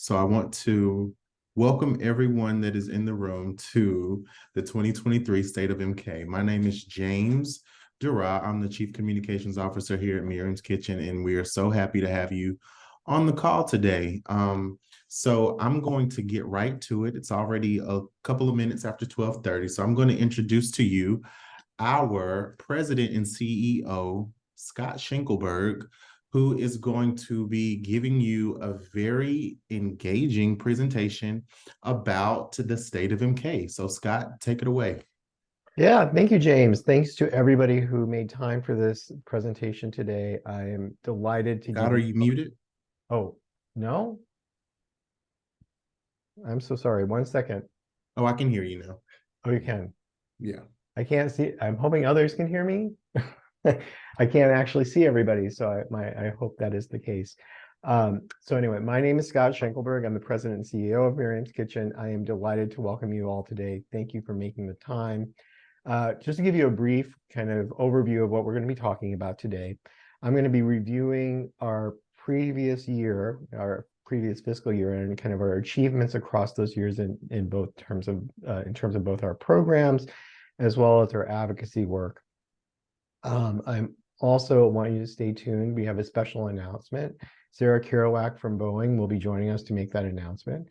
So I want to welcome everyone that is in the room to the 2023 State of MK. My name is James Dura. I'm the Chief Communications Officer here at Miriam's Kitchen, and we are so happy to have you on the call today. So I'm going to get right to it. It's already a couple of minutes after 12:30, so I'm going to introduce to you our President and CEO, Scott Schenkelberg, who is going to be giving you a very engaging presentation about the state of MK. So, Scott, take it away. Yeah, thank you, James. Thanks to everybody who made time for this presentation today. I am delighted to Scott, give are you. you muted? Oh, no? I'm so sorry. 1 second. Oh, I can hear you now. Oh, you can. Yeah. I can't see. I'm hoping others can hear me. I can't actually see everybody, so I hope that is the case. So anyway, my name is Scott Schenkelberg. I'm the President and CEO of Miriam's Kitchen. I am delighted to welcome you all today. Thank you for making the time. Just to give you a brief kind of overview of what we're going to be talking about today, I'm going to be reviewing our previous year, our previous fiscal year, and kind of our achievements across those years in both terms of both our programs as well as our advocacy work. I'm also want you to stay tuned. We have a special announcement. Sarah Kerouac from Boeing will be joining us to make that announcement.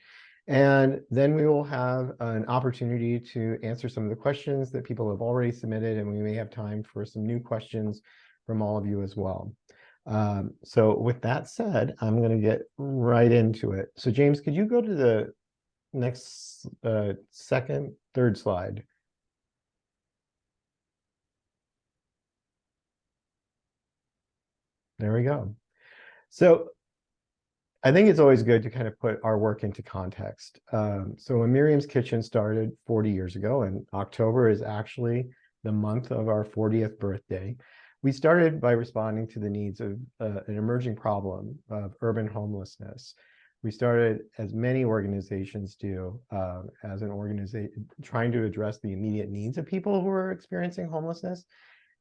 And then we will have an opportunity to answer some of the questions that people have already submitted, and we may have time for some new questions from all of you as well. So with that said, I'm going to get right into it. So James, could you go to the next third slide? There we go. So I think it's always good to kind of put our work into context. So when Miriam's Kitchen started 40 years ago, and October is actually the month of our 40th birthday, we started by responding to the needs of an emerging problem of urban homelessness. We started, as many organizations do, as an organization trying to address the immediate needs of people who are experiencing homelessness.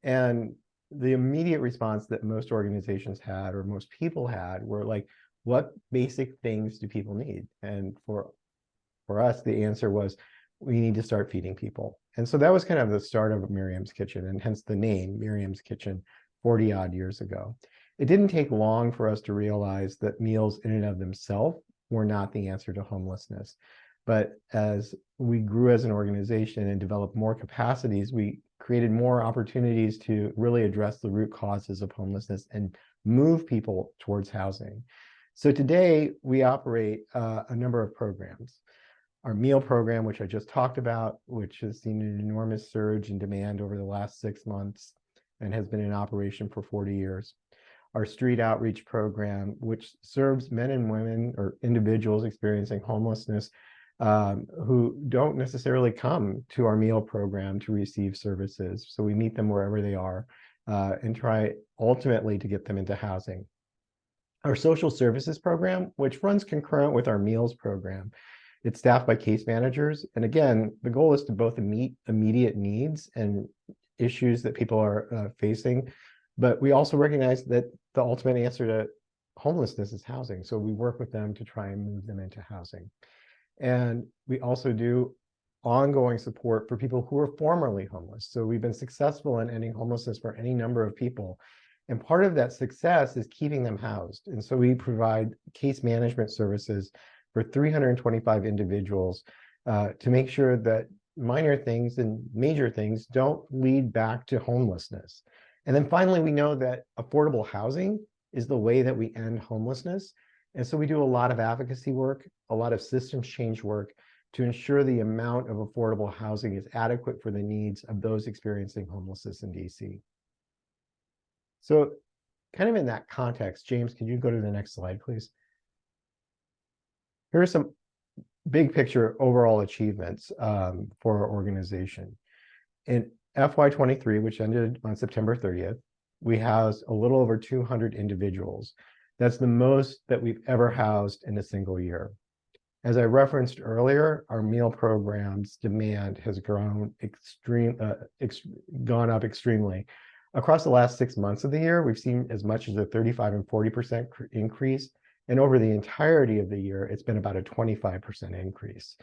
And the immediate response that most organizations had, or most people had, were like, what basic things do people need? And for us, the answer was, we need to start feeding people. And so that was kind of the start of Miriam's Kitchen, and hence the name Miriam's Kitchen 40 odd years ago. It didn't take long for us to realize that meals in and of themselves were not the answer to homelessness. But as we grew as an organization and developed more capacities, we created more opportunities to really address the root causes of homelessness and move people towards housing. So today we operate a number of programs. Our meal program, which I just talked about, which has seen an enormous surge in demand over the last 6 months and has been in operation for 40 years. Our street outreach program, which serves men and women or individuals experiencing homelessness who don't necessarily come to our meal program to receive services. So we meet them wherever they are and try ultimately to get them into housing. Our social services program, which runs concurrent with our meals program, it's staffed by case managers. And again, the goal is to both meet immediate needs and issues that people are facing. But we also recognize that the ultimate answer to homelessness is housing. So we work with them to try and move them into housing. And we also do ongoing support for people who are formerly homeless. So we've been successful in ending homelessness for any number of people. And part of that success is keeping them housed. And so we provide case management services for 325 individuals to make sure that minor things and major things don't lead back to homelessness. And then finally, we know that affordable housing is the way that we end homelessness. And so we do a lot of advocacy work, a lot of systems change work to ensure the amount of affordable housing is adequate for the needs of those experiencing homelessness in DC. So kind of in that context, James, could you go to the next slide, please? Here are some big picture overall achievements for our organization. In FY23, which ended on September 30th, we housed a little over 200 individuals. That's the most that we've ever housed in a single year. As I referenced earlier, our meal program's demand has gone up extremely. Across the last 6 months of the year, we've seen as much as a 35 and 40% increase And over the entirety of the year, it's been about a 25% increase.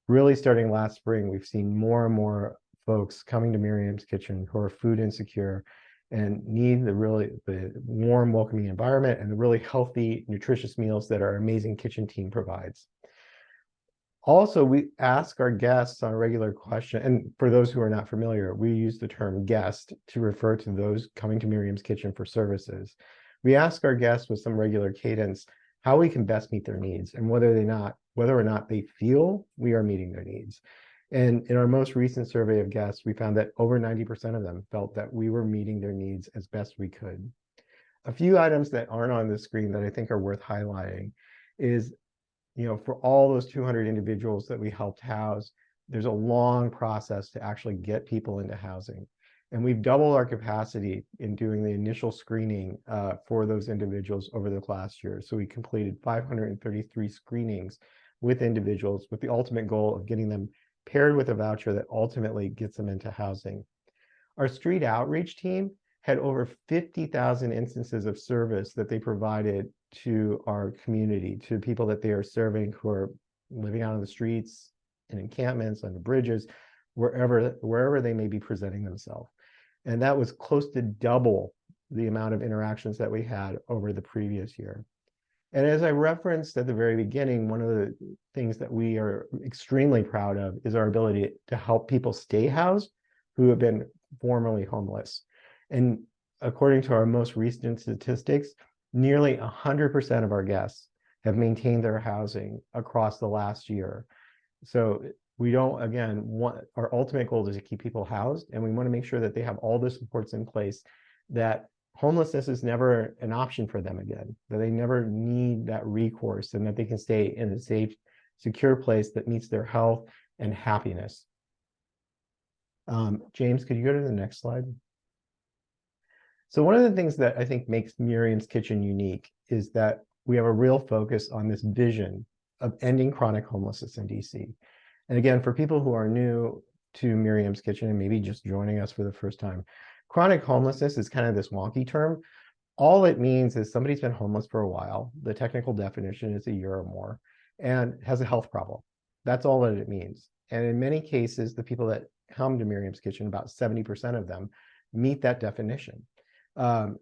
Really starting last spring, we've seen more and more folks coming to Miriam's Kitchen who are food insecure and need the warm, welcoming environment and the really healthy, nutritious meals that our amazing kitchen team provides. Also, we ask our guests on a regular question, and for those who are not familiar, we use the term guest to refer to those coming to Miriam's Kitchen for services. We ask our guests with some regular cadence how we can best meet their needs and whether or not they feel we are meeting their needs. And in our most recent survey of guests, we found that over 90% of them felt that we were meeting their needs as best we could. A few items that aren't on the screen that I think are worth highlighting is, for all those 200 individuals that we helped house, there's a long process to actually get people into housing. And we've doubled our capacity in doing the initial screening for those individuals over the last year. So we completed 533 screenings with individuals with the ultimate goal of getting them paired with a voucher that ultimately gets them into housing. Our street outreach team had over 50,000 instances of service that they provided to our community, to people that they are serving who are living out on the streets, in encampments, under bridges, wherever they may be presenting themselves. And that was close to double the amount of interactions that we had over the previous year. And as I referenced at the very beginning, one of the things that we are extremely proud of is our ability to help people stay housed who have been formerly homeless. And according to our most recent statistics, nearly 100% of our guests have maintained their housing across the last year. So we don't, again, our ultimate goal is to keep people housed, and we want to make sure that they have all the supports in place, that homelessness is never an option for them again, that they never need that recourse, and that they can stay in a safe, secure place that meets their health and happiness. James, could you go to the next slide? So one of the things that I think makes Miriam's Kitchen unique is that we have a real focus on this vision of ending chronic homelessness in DC. And again, for people who are new to Miriam's Kitchen and maybe just joining us for the first time, chronic homelessness is kind of this wonky term. All it means is somebody's been homeless for a while. The technical definition is a year or more and has a health problem. That's all that it means. And in many cases, the people that come to Miriam's Kitchen, about 70% of them, meet that definition.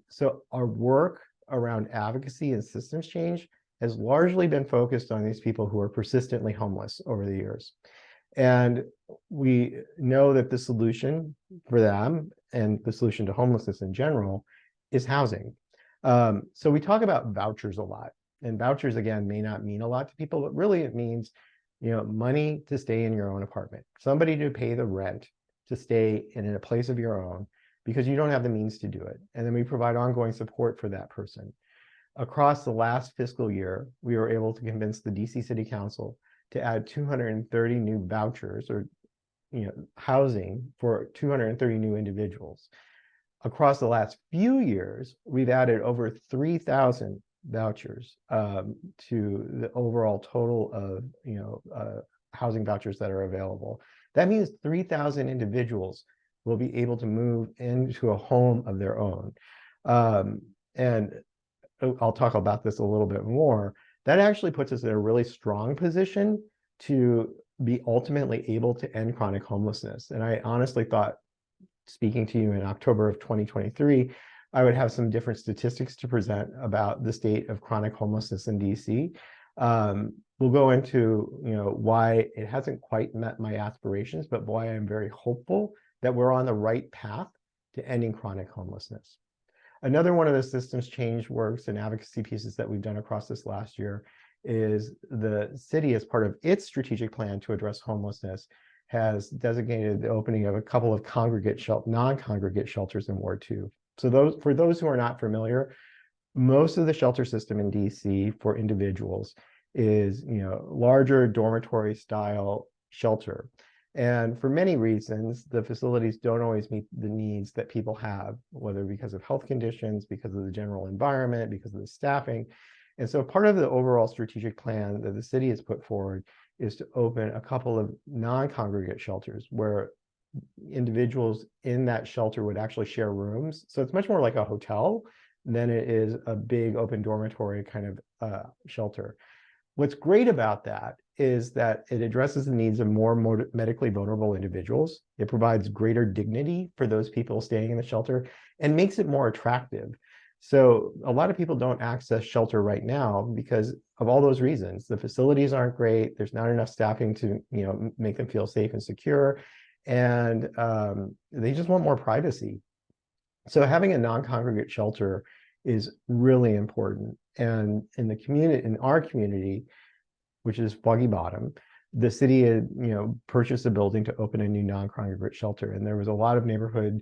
So our work around advocacy and systems change has largely been focused on these people who are persistently homeless over the years. And we know that the solution for them and the solution to homelessness in general is housing. So we talk about vouchers a lot, and vouchers, again, may not mean a lot to people, but really it means, money to stay in your own apartment, somebody to pay the rent to stay in a place of your own because you don't have the means to do it. And then we provide ongoing support for that person. Across the last fiscal year, we were able to convince the DC City Council to add 230 new vouchers or housing for 230 new individuals. Across the last few years, we've added over 3,000 vouchers to the overall total of housing vouchers that are available. That means 3,000 individuals will be able to move into a home of their own. And I'll talk about this a little bit more. That actually puts us in a really strong position to be ultimately able to end chronic homelessness. And I honestly thought, speaking to you in October of 2023, I would have some different statistics to present about the state of chronic homelessness in DC. We'll go into why it hasn't quite met my aspirations, but why I'm very hopeful that we're on the right path to ending chronic homelessness. Another one of the systems change works and advocacy pieces that we've done across this last year is the city, as part of its strategic plan to address homelessness, has designated the opening of a couple of non-congregate shelters in Ward 2. So for those who are not familiar, most of the shelter system in DC for individuals is larger dormitory style shelter. And for many reasons, the facilities don't always meet the needs that people have, whether because of health conditions, because of the general environment, because of the staffing. And so part of the overall strategic plan that the city has put forward is to open a couple of non-congregate shelters where individuals in that shelter would actually share rooms. So it's much more like a hotel than it is a big open dormitory kind shelter. What's great about that is that it addresses the needs of more medically vulnerable individuals. It provides greater dignity for those people staying in the shelter and makes it more attractive. So a lot of people don't access shelter right now because of all those reasons. The facilities aren't great. There's not enough staffing to, make them feel safe and secure. And they just want more privacy. So having a non-congregate shelter is really important. And in the community, in our community, which is Foggy Bottom, the city had, purchased a building to open a new non-congregate shelter. And there was a lot of neighborhood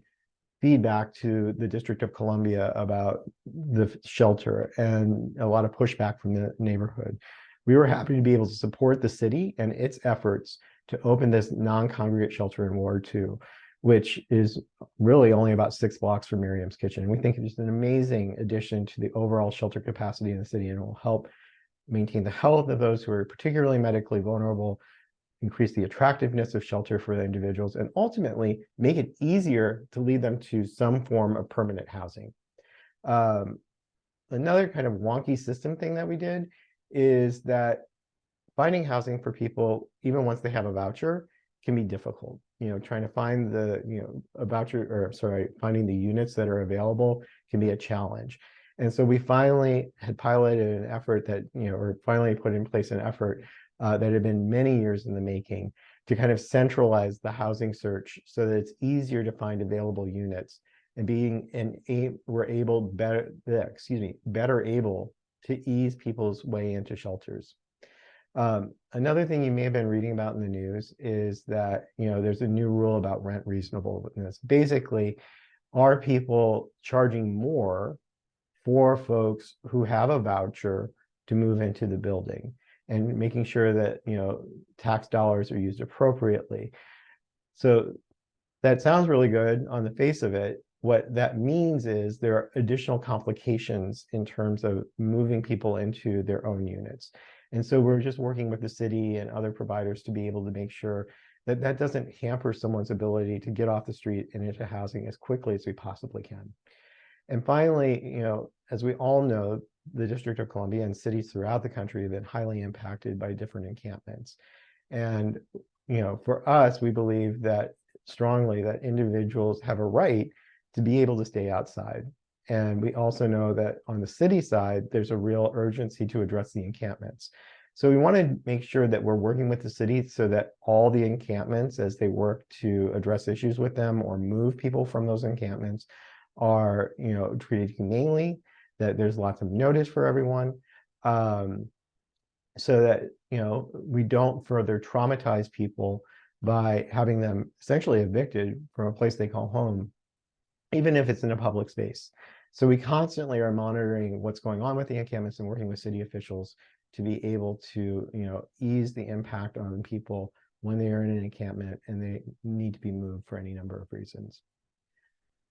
feedback to the District of Columbia about the shelter and a lot of pushback from the neighborhood. We were happy to be able to support the city and its efforts to open this non-congregate shelter in Ward 2, which is really only about 6 blocks from Miriam's Kitchen. And we think it's an amazing addition to the overall shelter capacity in the city, and it will help maintain the health of those who are particularly medically vulnerable, increase the attractiveness of shelter for the individuals, and ultimately make it easier to lead them to some form of permanent housing. Another kind of wonky system thing that we did is that finding housing for people, even once they have a voucher, can be difficult. Trying to find finding the units that are available can be a challenge. And so we finally had piloted an effort that, or finally put in place an effort that had been many years in the making to kind of centralize the housing search so that it's easier to find available units, and we're better able to ease people's way into shelters. Another thing you may have been reading about in the news is that, there's a new rule about rent reasonableness. Basically, are people charging more for folks who have a voucher to move into the building, and making sure that, tax dollars are used appropriately. So that sounds really good on the face of it. What that means is there are additional complications in terms of moving people into their own units. And so we're just working with the city and other providers to be able to make sure that that doesn't hamper someone's ability to get off the street and into housing as quickly as we possibly can. And finally, as we all know, the District of Columbia and cities throughout the country have been highly impacted by different encampments. And, for us, we believe that strongly that individuals have a right to be able to stay outside. And we also know that on the city side, there's a real urgency to address the encampments. So we want to make sure that we're working with the city so that all the encampments, as they work to address issues with them or move people from those encampments, are, treated humanely, that there's lots of notice for everyone, so that, we don't further traumatize people by having them essentially evicted from a place they call home, even if it's in a public space. So we constantly are monitoring what's going on with the encampments and working with city officials to be able to, ease the impact on people when they are in an encampment and they need to be moved for any number of reasons.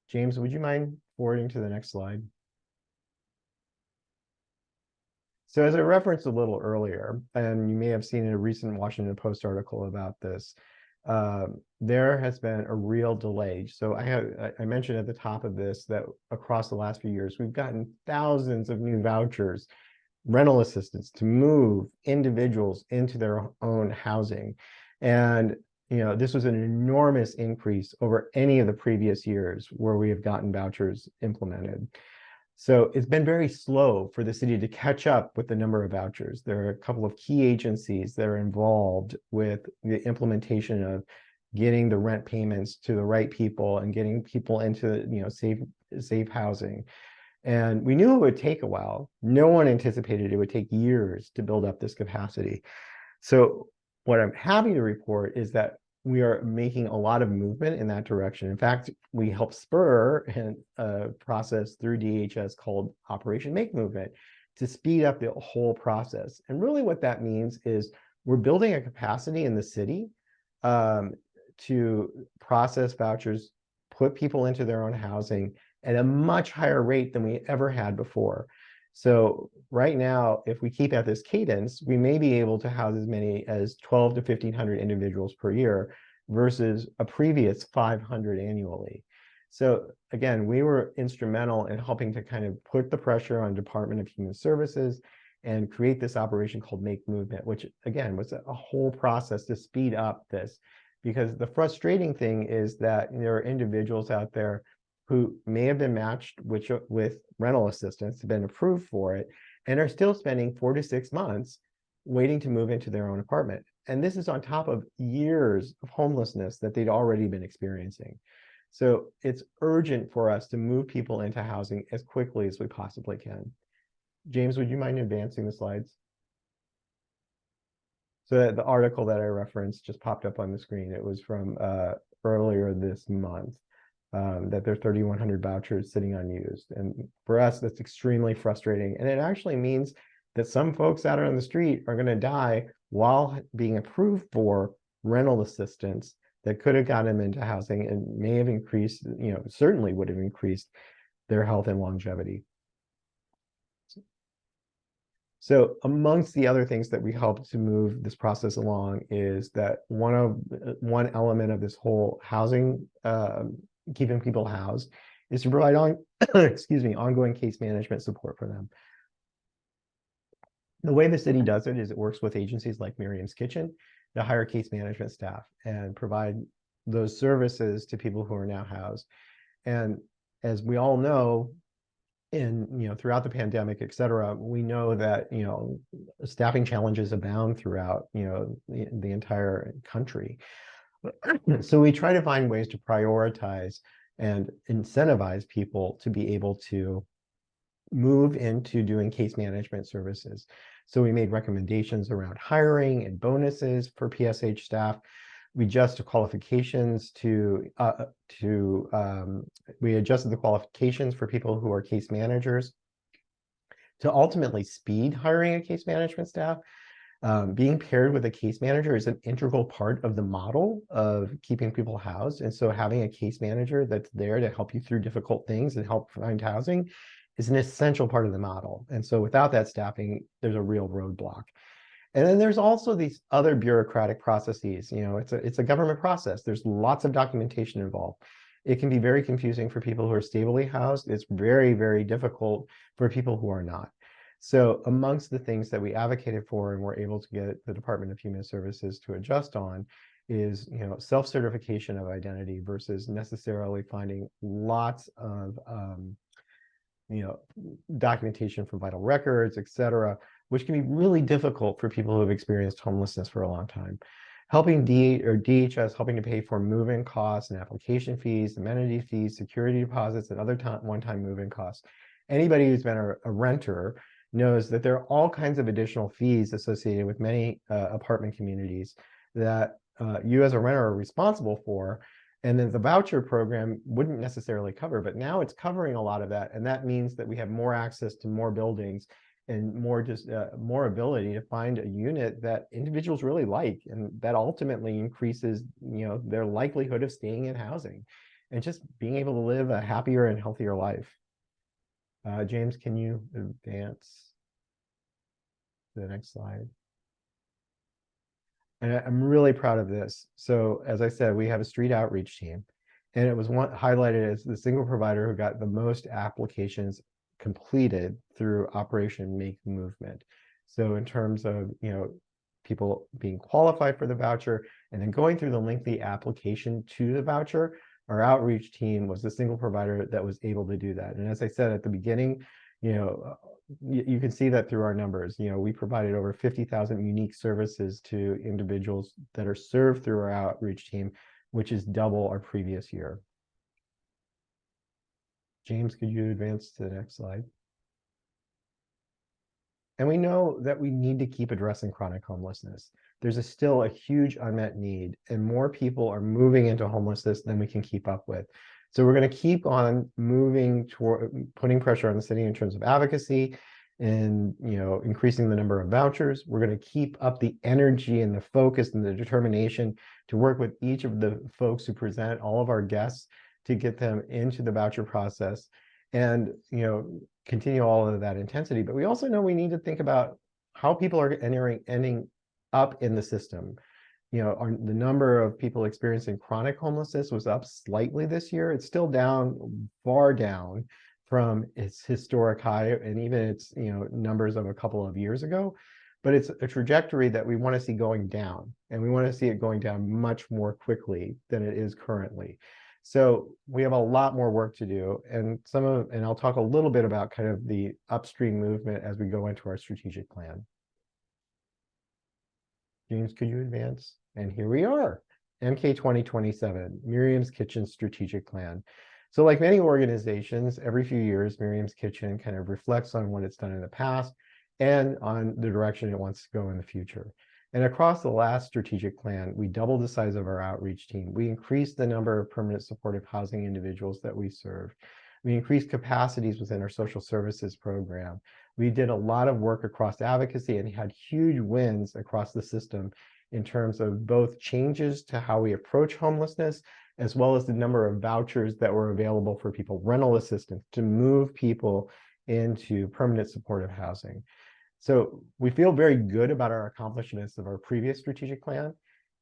James, would you mind forwarding to the next slide? So as I referenced a little earlier, and you may have seen in a recent Washington Post article about this, there has been a real delay. So I mentioned at the top of this that across the last few years, we've gotten thousands of new vouchers, rental assistance to move individuals into their own housing. And this was an enormous increase over any of the previous years where we have gotten vouchers implemented. So it's been very slow for the city to catch up with the number of vouchers. There are a couple of key agencies that are involved with the implementation of getting the rent payments to the right people and getting people into, safe housing. And we knew it would take a while. No one anticipated it would take years to build up this capacity. So what I'm happy to report is that we are making a lot of movement in that direction. In fact, we helped spur a process through DHS called Operation Make Movement to speed up the whole process. And really what that means is we're building a capacity in the city to process vouchers, put people into their own housing at a much higher rate than we ever had before. So right now, if we keep at this cadence, we may be able to house as many as 1,200 to 1,500 individuals per year versus a previous 500 annually. So again, we were instrumental in helping to kind of put the pressure on Department of Human Services and create this operation called Make Movement, which again was a whole process to speed up this. Because the frustrating thing is that there are individuals out there who may have been matched with rental assistance, have been approved for it, and are still spending 4 to 6 months waiting to move into their own apartment. And this is on top of years of homelessness that they'd already been experiencing. So it's urgent for us to move people into housing as quickly as we possibly can. James, would you mind advancing the slides? So the article that I referenced just popped up on the screen. It was from earlier this month, that there are 3,100 vouchers sitting unused. And for us, that's extremely frustrating. And it actually means that some folks out on the street are going to die while being approved for rental assistance that could have gotten them into housing and may have increased, certainly would have increased their health and longevity. So amongst the other things that we help to move this process along is that one element of this whole housing, keeping people housed, is to provide ongoing case management support for them. The way the city does it is it works with agencies like Miriam's Kitchen to hire case management staff and provide those services to people who are now housed. And as we all know, throughout the pandemic, et cetera, we know that staffing challenges abound throughout the entire country. So we try to find ways to prioritize and incentivize people to be able to move into doing case management services. So we made recommendations around hiring and bonuses for PSH staff. We adjusted qualifications we adjusted the qualifications for people who are case managers to ultimately speed hiring a case management staff. Being paired with a case manager is an integral part of the model of keeping people housed. And so having a case manager that's there to help you through difficult things and help find housing is an essential part of the model. And so without that staffing, there's a real roadblock. And then there's also these other bureaucratic processes. It's a government process. There's lots of documentation involved. It can be very confusing for people who are stably housed. It's very, very difficult for people who are not. So amongst the things that we advocated for and were able to get the Department of Human Services to adjust on is, self-certification of identity versus necessarily finding lots of, documentation for vital records, et cetera, which can be really difficult for people who have experienced homelessness for a long time. Helping DHS helping to pay for move-in costs and application fees, amenity fees, security deposits, and other one-time move-in costs. Anybody who's been a renter knows that there are all kinds of additional fees associated with many apartment communities that you as a renter are responsible for, and then the voucher program wouldn't necessarily cover, but now it's covering a lot of that, and that means that we have more access to more buildings and more ability to find a unit that individuals really like, and that ultimately increases their likelihood of staying in housing and just being able to live a happier and healthier life. James, can you advance to the next slide? And I'm really proud of this. So as I said, we have a street outreach team, and it was highlighted as the single provider who got the most applications completed through Operation Make Movement. So in terms of people being qualified for the voucher and then going through the lengthy application to the voucher, our outreach team was the single provider that was able to do that. And as I said at the beginning, you can see that through our numbers. We provided over 50,000 unique services to individuals that are served through our outreach team, which is double our previous year. James, could you advance to the next slide? And we know that we need to keep addressing chronic homelessness. There's still a huge unmet need, and more people are moving into homelessness than we can keep up with. So we're going to keep on moving toward putting pressure on the city in terms of advocacy and increasing the number of vouchers. We're going to keep up the energy and the focus and the determination to work with each of the folks who present, all of our guests, to get them into the voucher process and continue all of that intensity. But we also know we need to think about how people are ending up in the system. The number of people experiencing chronic homelessness was up slightly this year. It's still down, far down from its historic high and even its numbers of a couple of years ago, but it's a trajectory that we want to see going down, and we want to see it going down much more quickly than it is currently. So we have a lot more work to do, and I'll talk a little bit about kind of the upstream movement as we go into our strategic plan. James, could you advance? And here we are, MK 2027, Miriam's Kitchen Strategic Plan. So like many organizations, every few years, Miriam's Kitchen kind of reflects on what it's done in the past and on the direction it wants to go in the future. And across the last strategic plan, we doubled the size of our outreach team. We increased the number of permanent supportive housing individuals that we serve. We increased capacities within our social services program. We did a lot of work across advocacy and had huge wins across the system in terms of both changes to how we approach homelessness, as well as the number of vouchers that were available for people, rental assistance, to move people into permanent supportive housing. So we feel very good about our accomplishments of our previous strategic plan.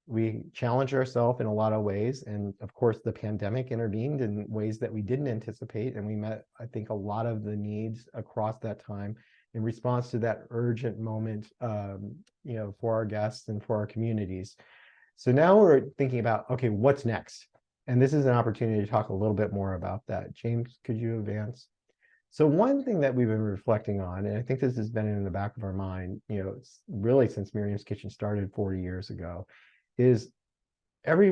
We challenged ourselves in a lot of ways. And of course, the pandemic intervened in ways that we didn't anticipate. And we met, I think, a lot of the needs across that time in response to that urgent moment, for our guests and for our communities. So now we're thinking about, okay, what's next? And this is an opportunity to talk a little bit more about that. James, could you advance? So one thing that we've been reflecting on, and I think this has been in the back of our mind, really since Miriam's Kitchen started 40 years ago, is we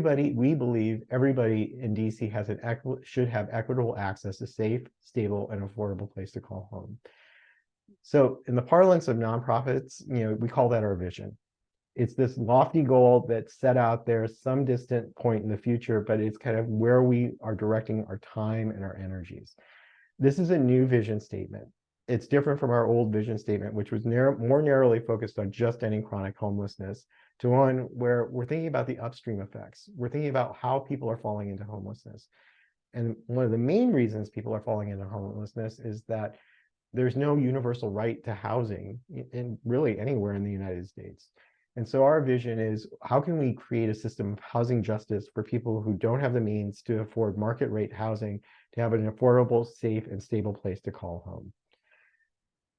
believe everybody in DC should have equitable access to safe, stable, and affordable place to call home. So in the parlance of nonprofits, we call that our vision. It's this lofty goal that's set out there some distant point in the future, but it's kind of where we are directing our time and our energies. This is a new vision statement. It's different from our old vision statement, which was more narrowly focused on just ending chronic homelessness, to one where we're thinking about the upstream effects. We're thinking about how people are falling into homelessness. And one of the main reasons people are falling into homelessness is that there's no universal right to housing in really anywhere in the United States. And so our vision is, how can we create a system of housing justice for people who don't have the means to afford market rate housing, to have an affordable, safe, and stable place to call home?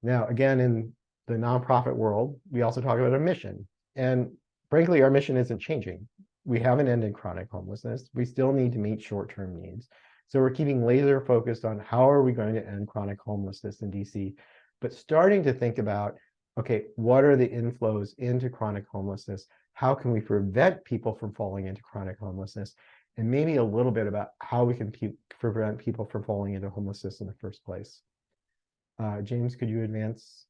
Now, again, in the nonprofit world, we also talk about a mission. And frankly, our mission isn't changing. We haven't ended chronic homelessness. We still need to meet short-term needs. So we're keeping laser focused on how are we going to end chronic homelessness in DC, but starting to think about, okay, what are the inflows into chronic homelessness? How can we prevent people from falling into chronic homelessness? And maybe a little bit about how we can prevent people from falling into homelessness in the first place. James, could you advance?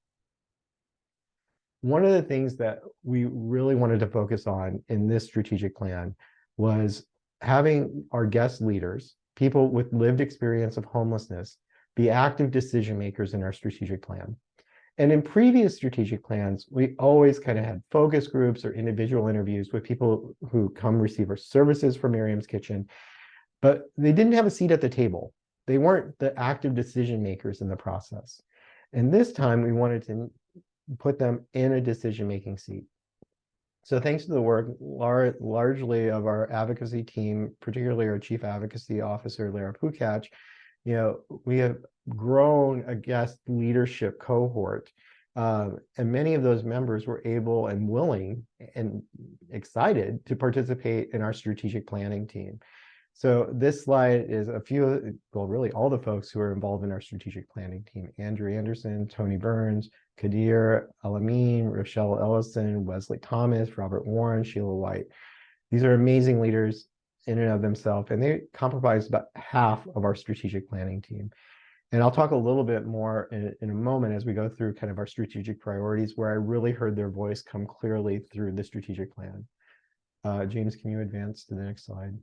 One of the things that we really wanted to focus on in this strategic plan was having our guest leaders, people with lived experience of homelessness, be active decision makers in our strategic plan. And in previous strategic plans, we always kind of had focus groups or individual interviews with people who come receive our services from Miriam's Kitchen, but they didn't have a seat at the table. They weren't the active decision makers in the process. And this time we wanted to put them in a decision-making seat. So thanks to the work largely of our advocacy team, particularly our Chief Advocacy Officer, Lara Pukach, we have grown a guest leadership cohort. And many of those members were able and willing and excited to participate in our strategic planning team. So this slide is really all the folks who are involved in our strategic planning team: Andrew Anderson, Tony Burns, Kadir Alamin, Rochelle Ellison, Wesley Thomas, Robert Warren, Sheila White. These are amazing leaders in and of themselves, and they comprise about half of our strategic planning team. And I'll talk a little bit more in a moment as we go through kind of our strategic priorities, where I really heard their voice come clearly through the strategic plan. James, can you advance to the next slide?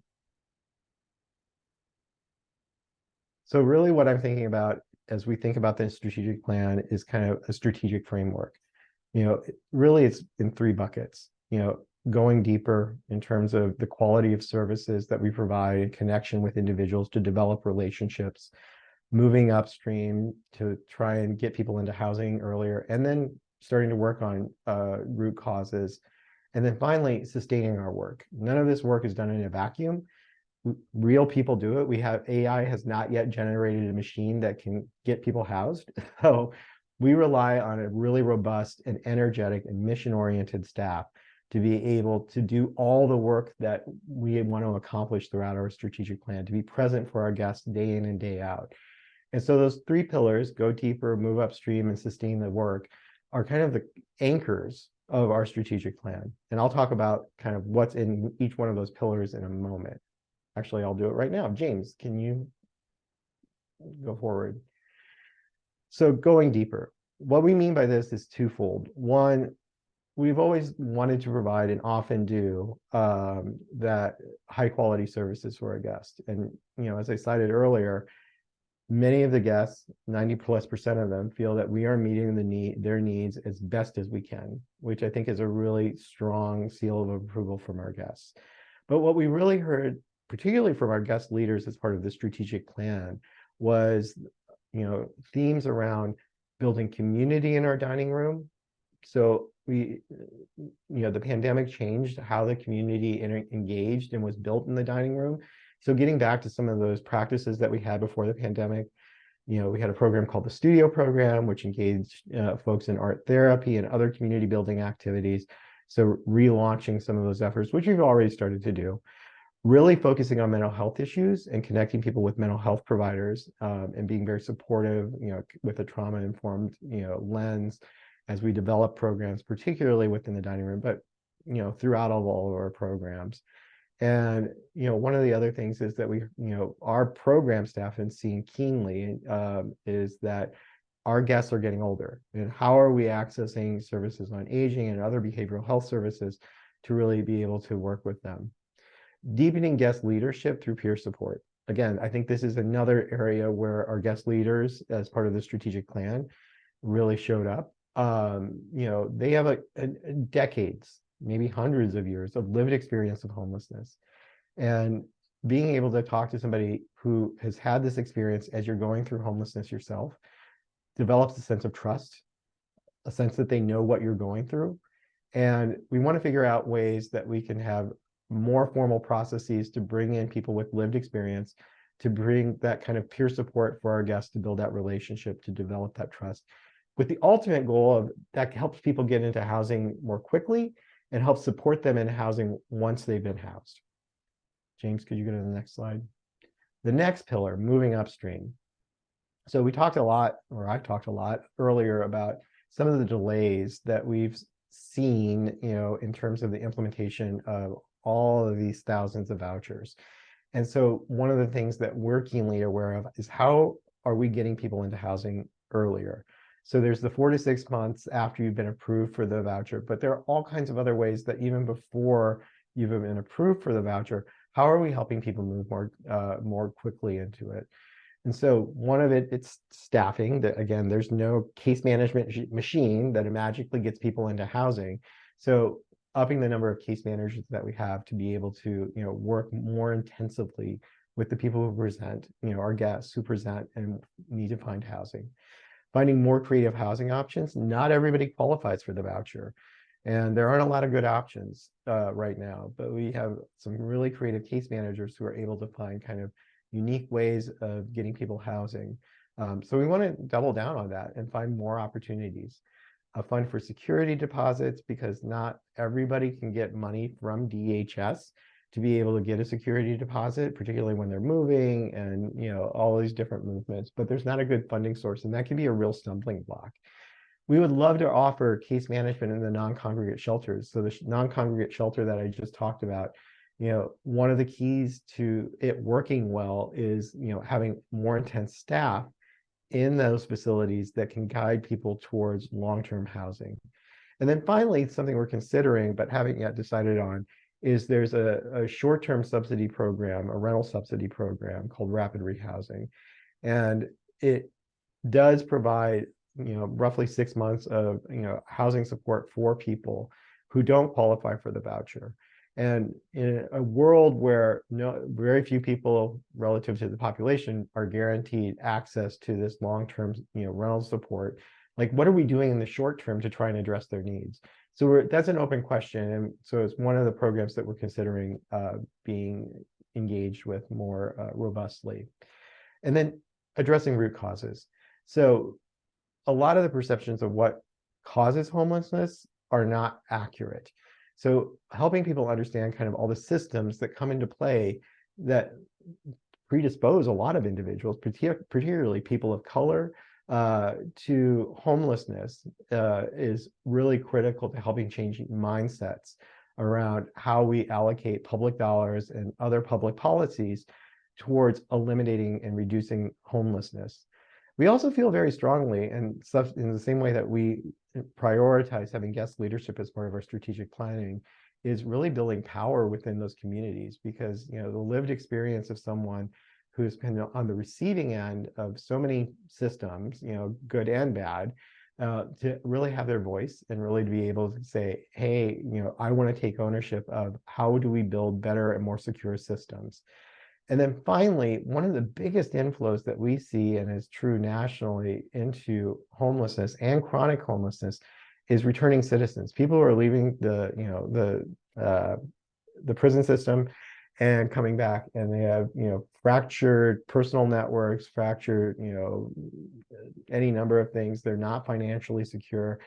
So really what I'm thinking about as we think about this strategic plan is kind of a strategic framework. Really it's in three buckets. Going deeper in terms of the quality of services that we provide in connection with individuals to develop relationships, moving upstream to try and get people into housing earlier, and then starting to work on root causes, and then finally sustaining our work. None of this work is done in a vacuum. real people do it. We have AI has not yet generated a machine that can get people housed. So we rely on a really robust and energetic and mission-oriented staff to be able to do all the work that we want to accomplish throughout our strategic plan, to be present for our guests day in and day out. And so those three pillars, go deeper, move upstream, and sustain the work, are kind of the anchors of our strategic plan. And I'll talk about kind of what's in each one of those pillars in a moment. Actually, I'll do it right now. James, can you go forward? So going deeper, what we mean by this is twofold. One, we've always wanted to provide and often do that high quality services for our guests. And, as I cited earlier, many of the guests, 90+% of them, feel that we are meeting their needs as best as we can, which I think is a really strong seal of approval from our guests. But what we really heard, particularly from our guest leaders as part of the strategic plan, was, themes around building community in our dining room. So the pandemic changed how the community engaged and was built in the dining room. So getting back to some of those practices that we had before the pandemic, we had a program called the Studio Program, which engaged folks in art therapy and other community building activities. So relaunching some of those efforts, which we've already started to do, really focusing on mental health issues and connecting people with mental health providers, and being very supportive, with a trauma-informed, lens as we develop programs, particularly within the dining room, but, throughout all of our programs. And, one of the other things is that our program staff and seeing keenly is that our guests are getting older. And how are we accessing services on aging and other behavioral health services to really be able to work with them? Deepening guest leadership through peer support. Again, I think this is another area where our guest leaders, as part of the strategic plan, really showed up. They have decades, maybe hundreds of years of lived experience of homelessness. And being able to talk to somebody who has had this experience as you're going through homelessness yourself develops a sense of trust, a sense that they know what you're going through. And we want to figure out ways that we can have more formal processes to bring in people with lived experience, to bring that kind of peer support for our guests, to build that relationship, to develop that trust, with the ultimate goal of that helps people get into housing more quickly and helps support them in housing once they've been housed. James, could you go to the next slide? The next pillar, moving upstream. So we talked a lot, or I talked a lot earlier about some of the delays that we've seen, in terms of the implementation of all of these thousands of vouchers. And so one of the things that we're keenly aware of is how are we getting people into housing earlier? So there's the 4 to 6 months after you've been approved for the voucher, but there are all kinds of other ways that even before you've been approved for the voucher, how are we helping people move more quickly into it? And so one of it's staffing. That, again, there's no case management machine that magically gets people into housing. So upping the number of case managers that we have to be able to, work more intensively with the people who present, our guests who present and need to find housing. Finding more creative housing options. Not everybody qualifies for the voucher, and there aren't a lot of good options right now, but we have some really creative case managers who are able to find kind of unique ways of getting people housing. So we want to double down on that and find more opportunities. A fund for security deposits, because not everybody can get money from DHS to be able to get a security deposit, particularly when they're moving and, all these different movements, but there's not a good funding source, and that can be a real stumbling block. We would love to offer case management in the non-congregate shelters. So the non-congregate shelter that I just talked about, one of the keys to it working well is, having more intense staff in those facilities that can guide people towards long-term housing. And then finally, something we're considering but haven't yet decided on is there's a short-term subsidy program, a rental subsidy program called Rapid Rehousing. And it does provide, roughly 6 months of, housing support for people who don't qualify for the voucher. And in a world where very few people relative to the population are guaranteed access to this long-term, rental support, like what are we doing in the short term to try and address their needs? So that's an open question. And so it's one of the programs that we're considering being engaged with more robustly. And then addressing root causes. So a lot of the perceptions of what causes homelessness are not accurate. So helping people understand kind of all the systems that come into play that predispose a lot of individuals, particularly people of color, to homelessness is really critical to helping change mindsets around how we allocate public dollars and other public policies towards eliminating and reducing homelessness. We also feel very strongly, and in the same way that we prioritize having guest leadership as part of our strategic planning, is really building power within those communities, because the lived experience of someone who's been on the receiving end of so many systems, good and bad, to really have their voice and really to be able to say, hey, I want to take ownership of how do we build better and more secure systems. And then finally, one of the biggest inflows that we see, and is true nationally, into homelessness and chronic homelessness is returning citizens. People who are leaving the prison system and coming back, and they have fractured personal networks, fractured any number of things. They're not financially secure,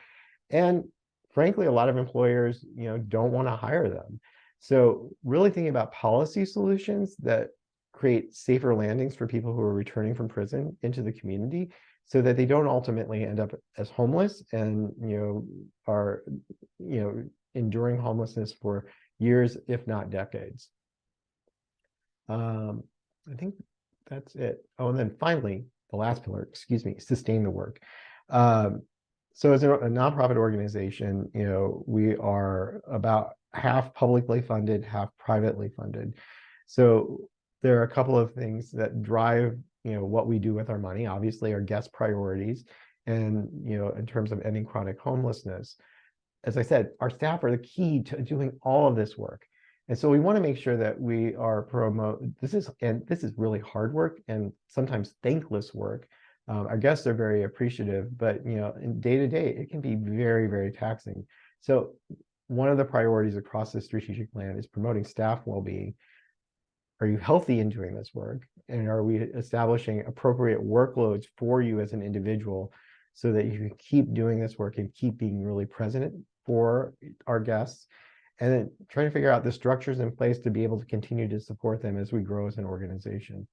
and frankly, a lot of employers don't want to hire them. So really thinking about policy solutions that create safer landings for people who are returning from prison into the community, so that they don't ultimately end up as homeless and are enduring homelessness for years, if not decades. I think that's it. Oh, and then finally, the last pillar, sustain the work. So as a nonprofit organization, we are about half publicly funded, half privately funded. So there are a couple of things that drive what we do with our money. Obviously, our guest priorities, and in terms of ending chronic homelessness. As I said, our staff are the key to doing all of this work. And so we want to make sure that we are this is really hard work and sometimes thankless work. Our guests are very appreciative, but in day to day, it can be very, very taxing. So one of the priorities across this strategic plan is promoting staff well-being. Are you healthy in doing this work? And are we establishing appropriate workloads for you as an individual so that you can keep doing this work and keep being really present for our guests? And then trying to figure out the structures in place to be able to continue to support them as we grow as an organization.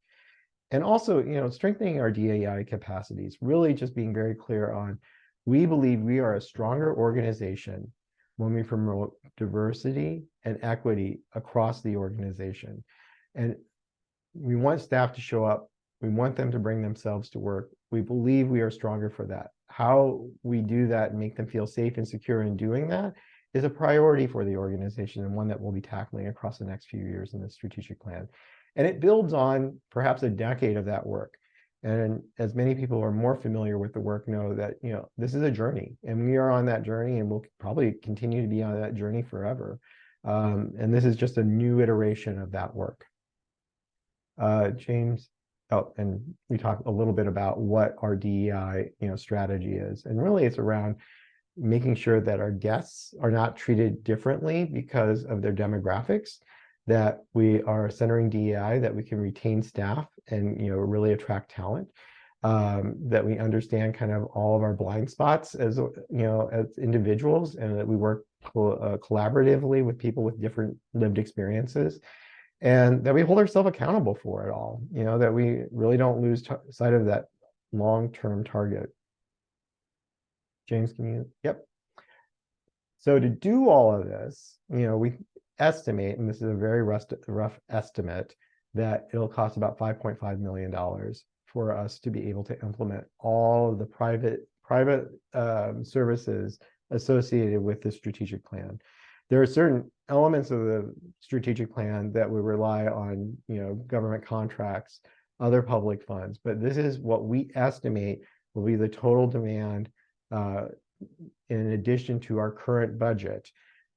And also, strengthening our DEI capacities, really just being very clear on, we believe we are a stronger organization when we promote diversity and equity across the organization. And we want staff to show up. We want them to bring themselves to work. We believe we are stronger for that. How we do that and make them feel safe and secure in doing that is a priority for the organization, and one that we'll be tackling across the next few years in the strategic plan. And it builds on perhaps a decade of that work. And as many people who are more familiar with the work know that, this is a journey, and we are on that journey, and we'll probably continue to be on that journey forever. And this is just a new iteration of that work. James, and we talked a little bit about what our DEI, strategy is. And really it's around making sure that our guests are not treated differently because of their demographics, that we are centering DEI, that we can retain staff and really attract talent, that we understand kind of all of our blind spots as as individuals, and that we work collaboratively with people with different lived experiences, and that we hold ourselves accountable for it all, that we really don't lose sight of that long-term target. James, can you? Yep. So to do all of this, we estimate, and this is a very rough estimate, that it'll cost about $5.5 million for us to be able to implement all of the private services associated with the strategic plan. There are certain elements of the strategic plan that we rely on, government contracts, other public funds, but this is what we estimate will be the total demand in addition to our current budget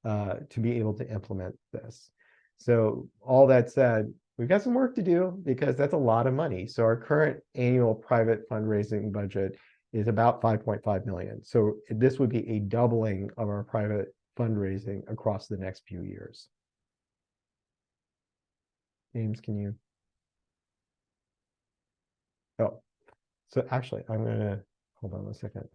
to be able to implement this. So all that said, we've got some work to do because that's a lot of money. So our current annual private fundraising budget is about 5.5 million. So this would be a doubling of our private fundraising across the next few years. James, can you? Oh, so actually, I'm gonna hold on a second.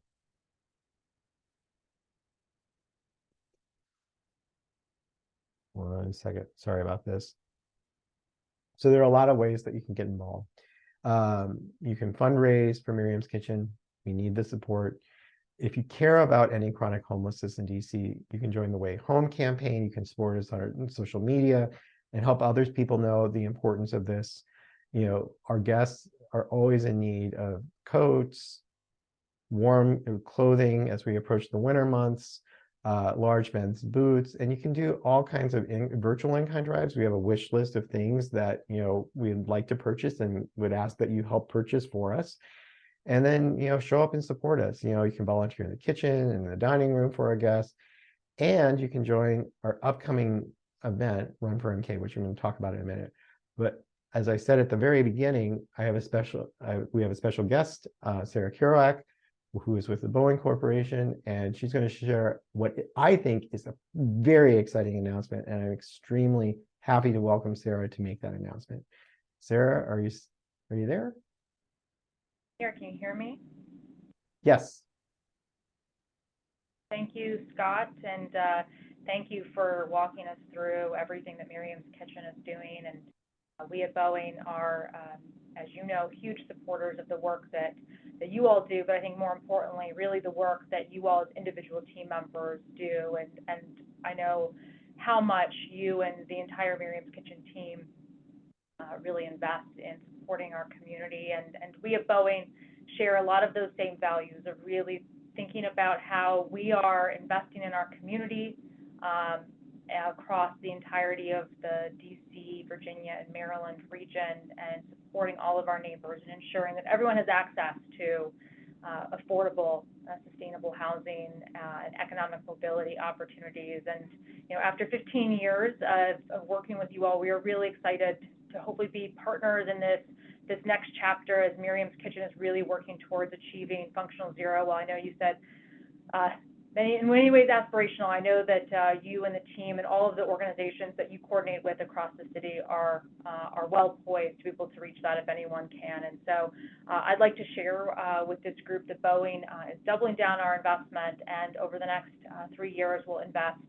One second. Sorry about this. So there are a lot of ways that you can get involved. You can fundraise for Miriam's Kitchen. We need the support. If you care about any chronic homelessness in DC, you can join the Way Home campaign. You can support us on social media and help others people know the importance of this. You know, our guests are always in need of coats, warm clothing as we approach the winter months, large men's boots, and you can do all kinds of virtual in-kind drives. We have a wish list of things that, you know, we'd like to purchase and would ask that you help purchase for us. And then, you know, show up and support us. You know, you can volunteer in the kitchen and the dining room for our guests, and you can join our upcoming event, Run for MK, which I'm going to talk about in a minute. But as I said at the very beginning, we have a special guest, Sarah Kerouac, who is with the Boeing Corporation, and she's going to share what I think is a very exciting announcement, and I'm extremely happy to welcome Sarah to make that announcement. Sarah, are you there? Here, can you hear me? Yes. Thank you, Scott, and thank you for walking us through everything that Miriam's Kitchen is doing. And we at Boeing are, as you know, huge supporters of the work that you all do, but I think more importantly, really the work that you all as individual team members do. And I know how much you and the entire Miriam's Kitchen team really invest in supporting our community. And we at Boeing share a lot of those same values of really thinking about how we are investing in our community across the entirety of the DC, Virginia, and Maryland region, and supporting all of our neighbors and ensuring that everyone has access to affordable, sustainable housing and economic mobility opportunities. And you know, after 15 years of working with you all, we are really excited to hopefully be partners in this next chapter as Miriam's Kitchen is really working towards achieving functional zero. Well, I know you said in many ways aspirational. I know that you and the team and all of the organizations that you coordinate with across the city are well poised to be able to reach that if anyone can. And so I'd like to share with this group that Boeing is doubling down our investment, and over the next 3 years we'll invest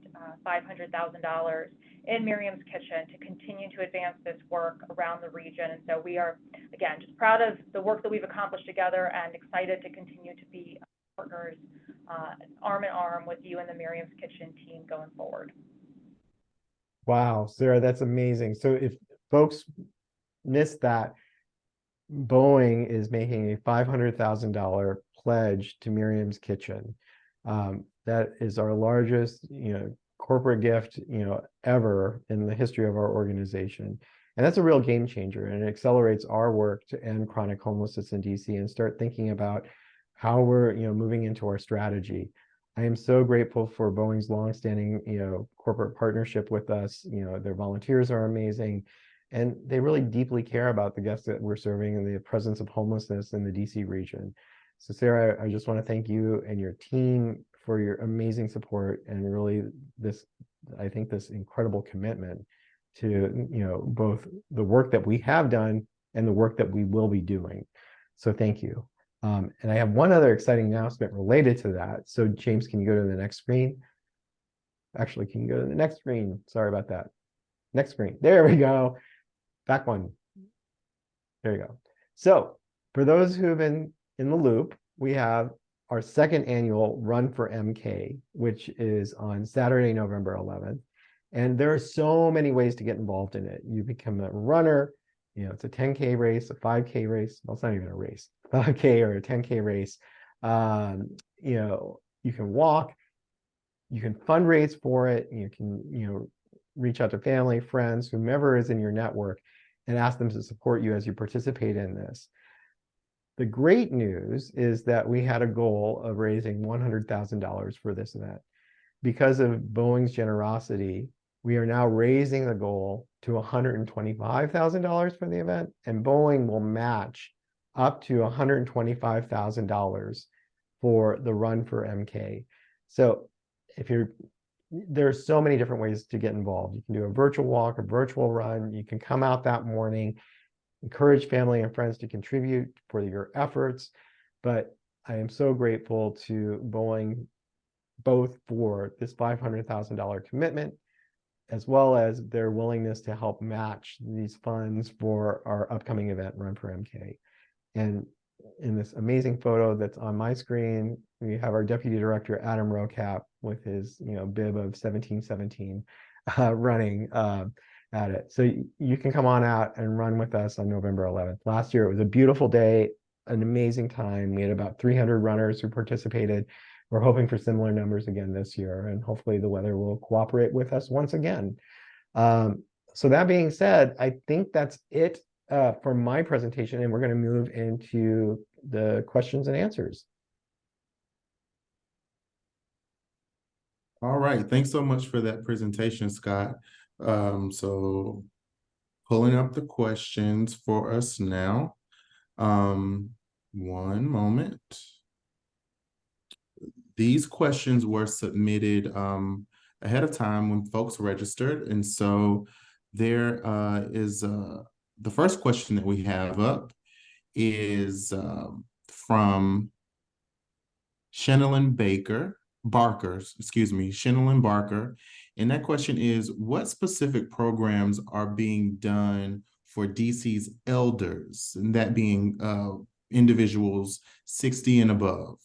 $500,000 in Miriam's Kitchen to continue to advance this work around the region. And so we are, again, just proud of the work that we've accomplished together and excited to continue to be partners arm in arm with you and the Miriam's Kitchen team going forward. Wow, Sarah, that's amazing. So if folks missed that, Boeing is making a $500,000 pledge to Miriam's Kitchen. That is our largest, corporate gift, ever in the history of our organization. And that's a real game changer, and it accelerates our work to end chronic homelessness in DC and start thinking about how we're, moving into our strategy. I am so grateful for Boeing's longstanding, corporate partnership with us. Their volunteers are amazing, and they really deeply care about the guests that we're serving and the presence of homelessness in the DC region. So Sarah, I just want to thank you and your team for your amazing support and really this incredible commitment to, both the work that we have done and the work that we will be doing. So thank you. And I have one other exciting announcement related to that. So James, can you go to the next screen? Actually, can you go to the next screen? Sorry about that. Next screen. There we go. Back one. There you go. So for those who have been in the loop, we have our second annual Run for MK, which is on Saturday, November 11th. And there are so many ways to get involved in it. You become a runner. It's a 10K race, a 5K race. Well, it's not even a race, 5K or a 10K race. You can walk, you can fundraise for it. You can, reach out to family, friends, whomever is in your network, and ask them to support you as you participate in this. The great news is that we had a goal of raising $100,000 for this event. Because of Boeing's generosity, we are now raising the goal to $125,000 for the event, and Boeing will match up to $125,000 for the Run for MK. So if you're there's so many different ways to get involved. You can do a virtual walk, a virtual run. You can come out that morning, encourage family and friends to contribute for your efforts. But I am so grateful to Boeing both for this $500,000 commitment, as well as their willingness to help match these funds for our upcoming event, Run for MK. And in this amazing photo that's on my screen, we have our Deputy Director, Adam Rocap, with his bib of 1717 running at it. So you can come on out and run with us on November 11th. Last year, it was a beautiful day, an amazing time. We had about 300 runners who participated. We're hoping for similar numbers again this year, and hopefully the weather will cooperate with us once again. So that being said, I think that's it for my presentation, and we're going to move into the questions and answers. All right, thanks so much for that presentation, Scott. So pulling up the questions for us now. One moment. These questions were submitted ahead of time when folks registered. And so there is the first question that we have up is from Shenelyn Barker. And that question is, what specific programs are being done for DC's elders, and that being individuals 60 and above?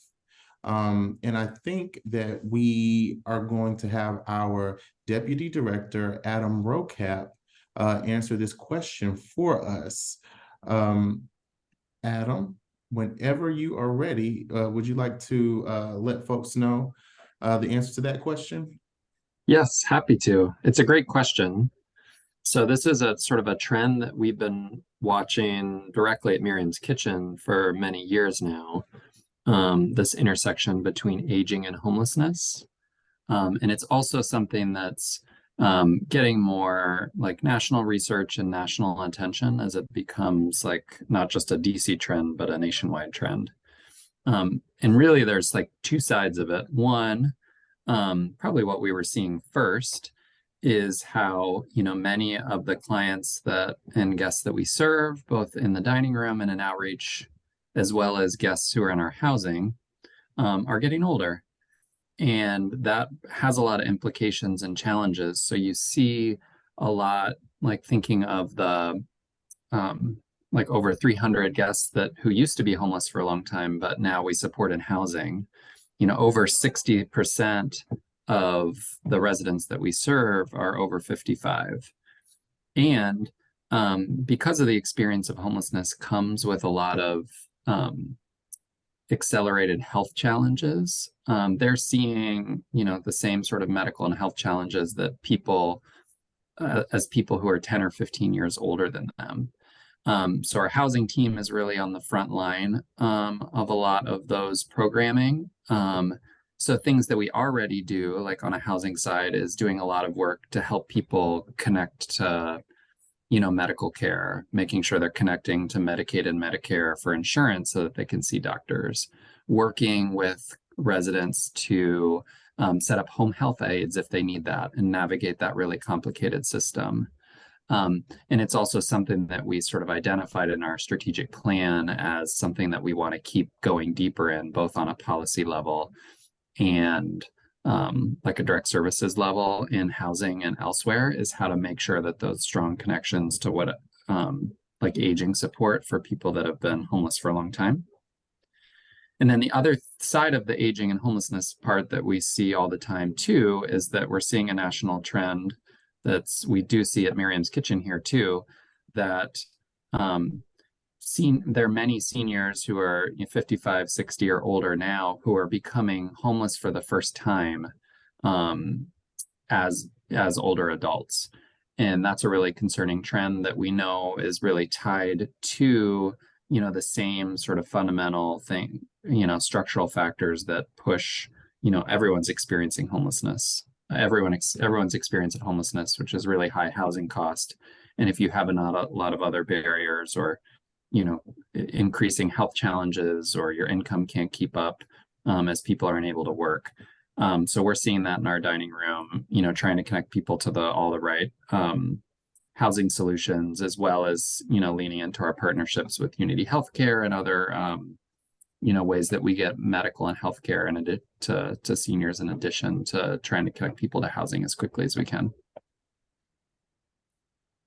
And I think that we are going to have our Deputy Director, Adam Rocap, answer this question for us. Adam, whenever you are ready, would you like to let folks know the answer to that question? Yes, happy to. It's a great question. So this is a sort of a trend that we've been watching directly at Miriam's Kitchen for many years now. This intersection between aging and homelessness. And it's also something that's getting more like national research and national attention as it becomes like not just a DC trend, but a nationwide trend. And really there's like two sides of it. One, probably what we were seeing first is how, many of the clients and guests that we serve, both in the dining room and in outreach, as well as guests who are in our housing, are getting older. And that has a lot of implications and challenges. So you see a lot, like thinking of the like over 300 guests who used to be homeless for a long time, but now we support in housing. Over 60% of the residents that we serve are over 55. And because of the experience of homelessness comes with a lot of accelerated health challenges. They're seeing, the same sort of medical and health challenges that people who are 10 or 15 years older than them. So our housing team is really on the front line of a lot of those programming. So things that we already do, like on a housing side, is doing a lot of work to help people connect to medical care, making sure they're connecting to Medicaid and Medicare for insurance so that they can see doctors, working with residents to set up home health aides if they need that and navigate that really complicated system. And it's also something that we sort of identified in our strategic plan as something that we want to keep going deeper in, both on a policy level and like a direct services level in housing and elsewhere, is how to make sure that those strong connections to what like aging support for people that have been homeless for a long time. And then the other side of the aging and homelessness part that we see all the time too is that we're seeing a national trend we do see at Miriam's Kitchen here too, that there are many seniors who are 55, 60 or older now who are becoming homeless for the first time as older adults. And that's a really concerning trend that we know is really tied to, the same sort of fundamental thing, structural factors that push, everyone's experiencing homelessness. Everyone's experiencing homelessness, which is really high housing cost. And if you have a lot of other barriers or, increasing health challenges, or your income can't keep up as people are unable to work, So we're seeing that in our dining room, you know, trying to connect people to all the right housing solutions, as well as, you know, leaning into our partnerships with Unity Healthcare and other, you know, ways that we get medical and healthcare to seniors, in addition to trying to connect people to housing as quickly as we can.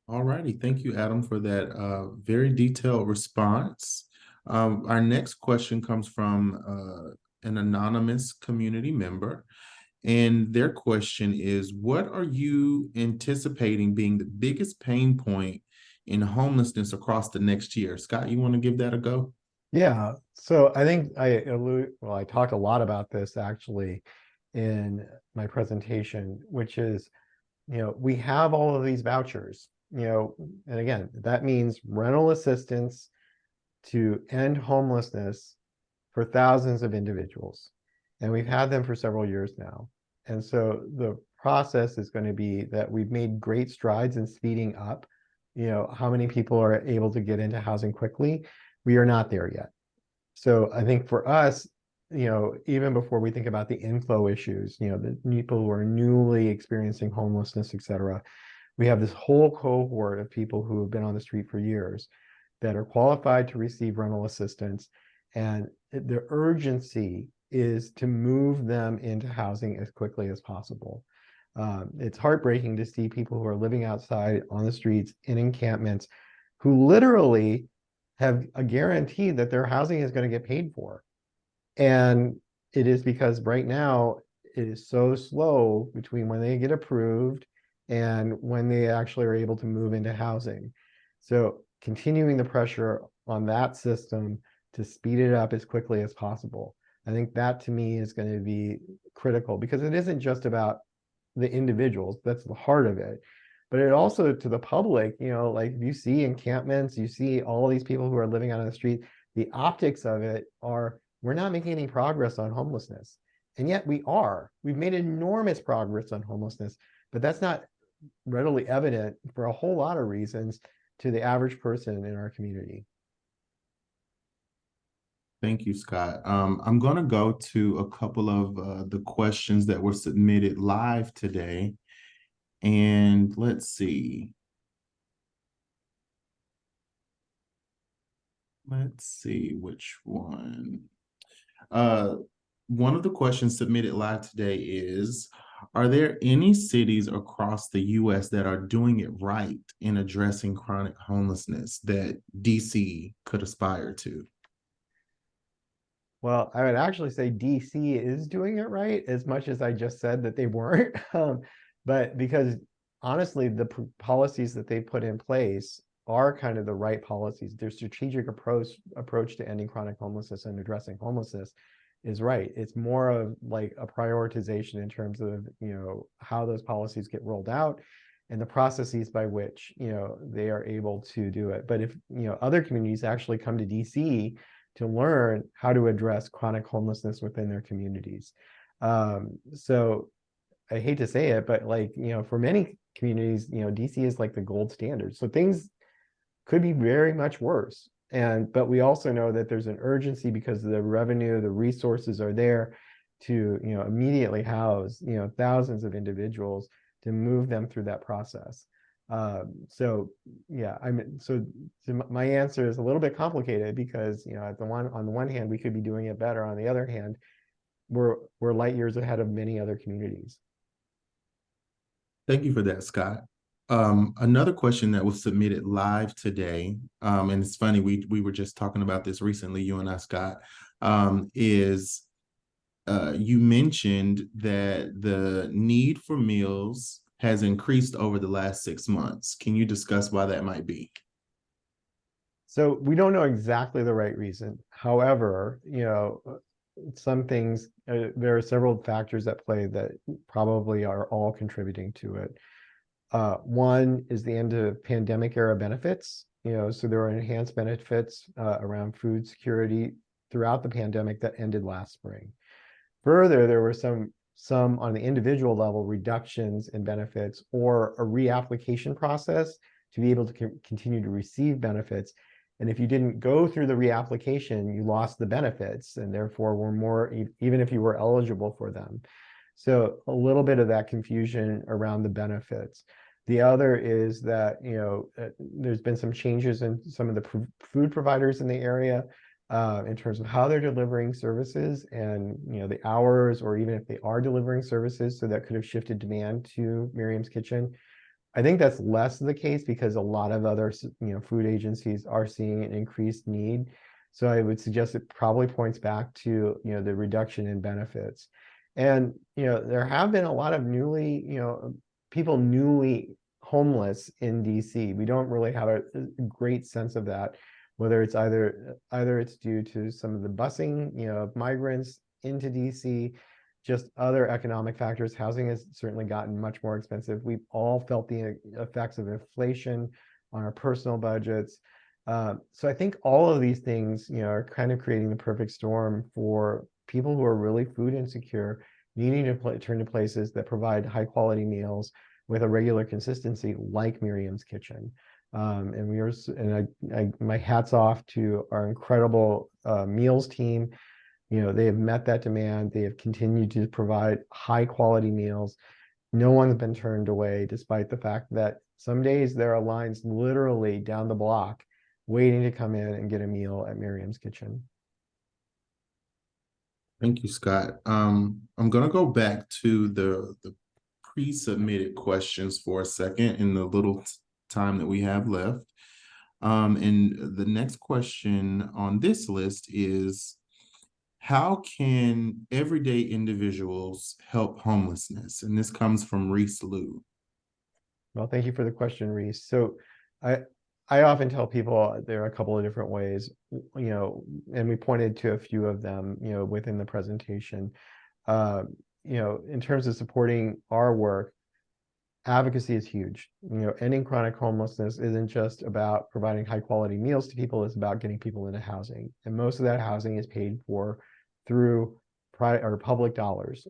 All righty. Thank you, Adam, for that very detailed response. Our next question comes from an anonymous community member. And their question is, what are you anticipating being the biggest pain point in homelessness across the next year? Scott, you want to give that a go? Yeah, so I think I talked a lot about this actually in my presentation, which is, you know, we have all of these vouchers, you know, and again, that means rental assistance to end homelessness for thousands of individuals. And we've had them for several years now. And so the process is going to be that we've made great strides in speeding up, you know, how many people are able to get into housing quickly. We are not there yet. So I think for us, you know, even before we think about the inflow issues, you know, the people who are newly experiencing homelessness, et cetera, we have this whole cohort of people who have been on the street for years that are qualified to receive rental assistance. And the urgency is to move them into housing as quickly as possible. It's heartbreaking to see people who are living outside on the streets in encampments who literally have a guarantee that their housing is going to get paid for. And it is because right now it is so slow between when they get approved and when they actually are able to move into housing. So continuing the pressure on that system to speed it up as quickly as possible. I think that to me is going to be critical, because it isn't just about the individuals, that's the heart of it, but it also to the public, you know, like you see encampments, you see all these people who are living out on the street, the optics of it are, we're not making any progress on homelessness. And yet we've made enormous progress on homelessness, but that's not readily evident for a whole lot of reasons to the average person in our community. Thank you, Scott. I'm going to go to a couple of the questions that were submitted live today. And let's see. Let's see which one. One of the questions submitted live today is, are there any cities across the U.S. that are doing it right in addressing chronic homelessness that DC could aspire to? Well, I would actually say DC is doing it right, as much as I just said that they weren't. But because honestly, the policies that they put in place are kind of the right policies. Their strategic approach to ending chronic homelessness and addressing homelessness is right. It's more of like a prioritization in terms of, you know, how those policies get rolled out and the processes by which, you know, they are able to do it. But if, you know, other communities actually come to DC to learn how to address chronic homelessness within their communities. So I hate to say it, but like, you know, for many communities, you know, DC is like the gold standard. So things could be very much worse. But we also know that there's an urgency because the revenue, the resources are there to, you know, immediately house, you know, thousands of individuals to move them through that process. So yeah, so my answer is a little bit complicated because, you know, on the one hand, we could be doing it better. On the other hand, we're light years ahead of many other communities. Thank you for that, Scott. Another question that was submitted live today, and it's funny, we were just talking about this recently, you and I, Scott, is you mentioned that the need for meals has increased over the last 6 months. Can you discuss why that might be? So we don't know exactly the right reason. However, you know, some things, there are several factors at play that probably are all contributing to it. One is the end of pandemic era benefits. You know, so there are enhanced benefits around food security throughout the pandemic that ended last spring. Further, there were some on the individual level reductions in benefits or a reapplication process to be able to continue to receive benefits. And if you didn't go through the reapplication, you lost the benefits and therefore were more, even if you were eligible for them. So a little bit of that confusion around the benefits. The other is that, there's been some changes in some of the food providers in the area in terms of how they're delivering services and, the hours, or even if they are delivering services. So that could have shifted demand to Miriam's Kitchen. I think that's less the case because a lot of other, food agencies are seeing an increased need. So I would suggest it probably points back to, the reduction in benefits. And, there have been a lot of people newly homeless in DC. We don't really have a great sense of that, whether it's either it's due to some of the busing, of migrants into DC, just other economic factors. Housing has certainly gotten much more expensive. We've all felt the effects of inflation on our personal budgets. So I think all of these things, are kind of creating the perfect storm for people who are really food insecure, needing to turn to places that provide high quality meals with a regular consistency, like Miriam's Kitchen. My hat's off to our incredible meals team. They have met that demand. They have continued to provide high quality meals. No one's been turned away, despite the fact that some days there are lines literally down the block waiting to come in and get a meal at Miriam's Kitchen. Thank you, Scott. I'm going to go back to the pre-submitted questions for a second in the little time that we have left. And the next question on this list is, how can everyday individuals help homelessness? And this comes from Reese Liu. Well, thank you for the question, Reese. So I often tell people there are a couple of different ways, and we pointed to a few of them, within the presentation. In terms of supporting our work, advocacy is huge. Ending chronic homelessness isn't just about providing high quality meals to people, it's about getting people into housing. And most of that housing is paid for through private or public dollars,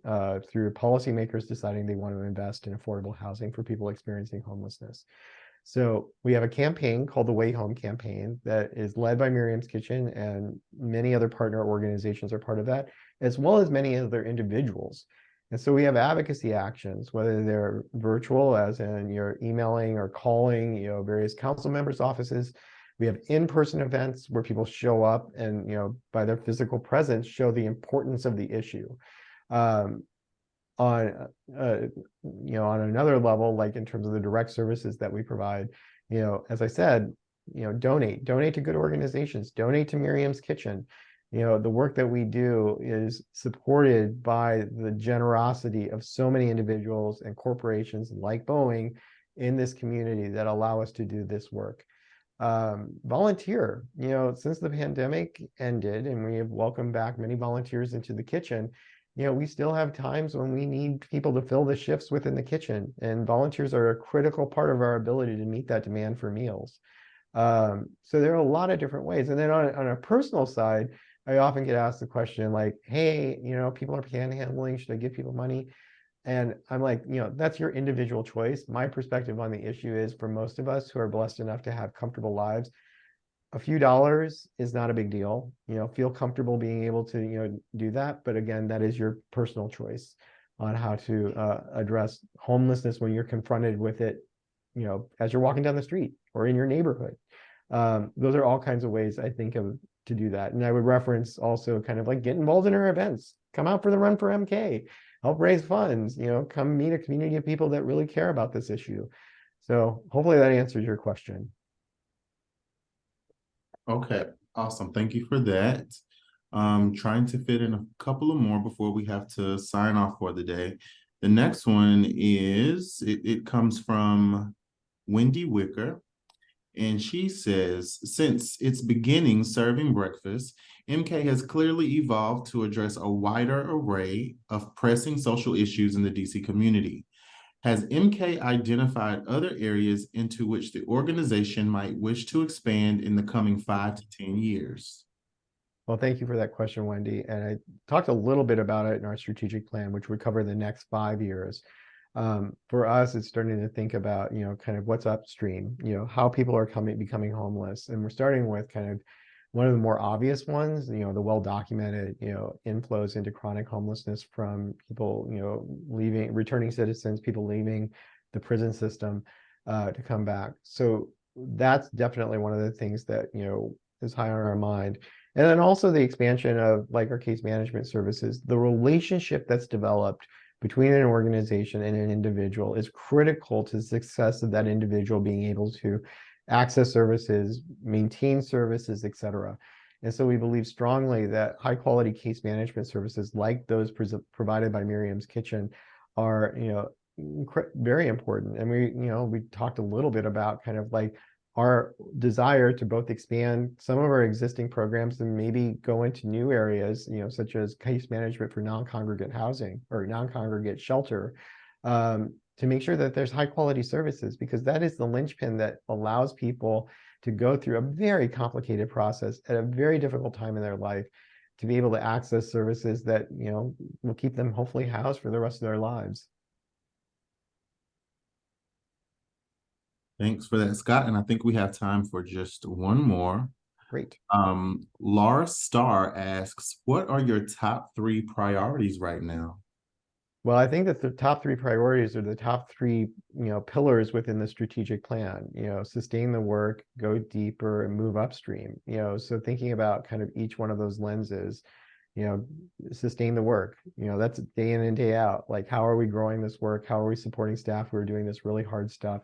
through policymakers deciding they want to invest in affordable housing for people experiencing homelessness. So we have a campaign called the Way Home campaign that is led by Miriam's Kitchen, and many other partner organizations are part of that, as well as many other individuals. And so we have advocacy actions, whether they're virtual, as in you're emailing or calling, various council members' offices. We have in-person events where people show up and, by their physical presence, show the importance of the issue. On another level, like in terms of the direct services that we provide, as I said, donate to good organizations, donate to Miriam's Kitchen. The work that we do is supported by the generosity of so many individuals and corporations like Boeing in this community that allow us to do this work. Volunteer, since the pandemic ended and we have welcomed back many volunteers into the kitchen, we still have times when we need people to fill the shifts within the kitchen, and volunteers are a critical part of our ability to meet that demand for meals. So there are a lot of different ways. And then on a personal side, I often get asked the question like, hey, people are panhandling, should I give people money? And I'm like, that's your individual choice. My perspective on the issue is, for most of us who are blessed enough to have comfortable lives, a few dollars is not a big deal. Feel comfortable being able to, do that. But again, that is your personal choice on how to address homelessness when you're confronted with it, as you're walking down the street or in your neighborhood. Those are all kinds of ways I think of to do that. And I would reference also kind of like get involved in our events, come out for the Run for MK, help raise funds, come meet a community of people that really care about this issue. So hopefully that answers your question. Okay, awesome. Thank you for that. Trying to fit in a couple of more before we have to sign off for the day. The next one is, it comes from Wendy Wicker. And she says, since its beginning serving breakfast, MK has clearly evolved to address a wider array of pressing social issues in the DC community. Has MK identified other areas into which the organization might wish to expand in the coming 5 to 10 years? Well, thank you for that question, Wendy. And I talked a little bit about it in our strategic plan, which would cover the next 5 years. For us, it's starting to think about, kind of what's upstream, how people are becoming homeless. And we're starting with kind of One of the more obvious ones, the well-documented, inflows into chronic homelessness from people, leaving, returning citizens, people leaving the prison system to come back. So that's definitely one of the things that, is high on our mind. And then also the expansion of like our case management services, the relationship that's developed between an organization and an individual is critical to the success of that individual being able to access services, maintain services, et cetera. And so we believe strongly that high quality case management services like those provided by Miriam's Kitchen are, very important. And we talked a little bit about kind of like our desire to both expand some of our existing programs and maybe go into new areas, such as case management for non-congregate housing or non-congregate shelter, to make sure that there's high quality services, because that is the linchpin that allows people to go through a very complicated process at a very difficult time in their life to be able to access services that, will keep them hopefully housed for the rest of their lives. Thanks for that, Scott. And I think we have time for just one more. Great. Laura Starr asks, what are your top 3 priorities right now? Well, I think that the top 3 priorities are the top 3, pillars within the strategic plan, sustain the work, go deeper, and move upstream. So thinking about kind of each one of those lenses, sustain the work, that's day in and day out. Like, how are we growing this work? How are we supporting staff who are doing this really hard stuff?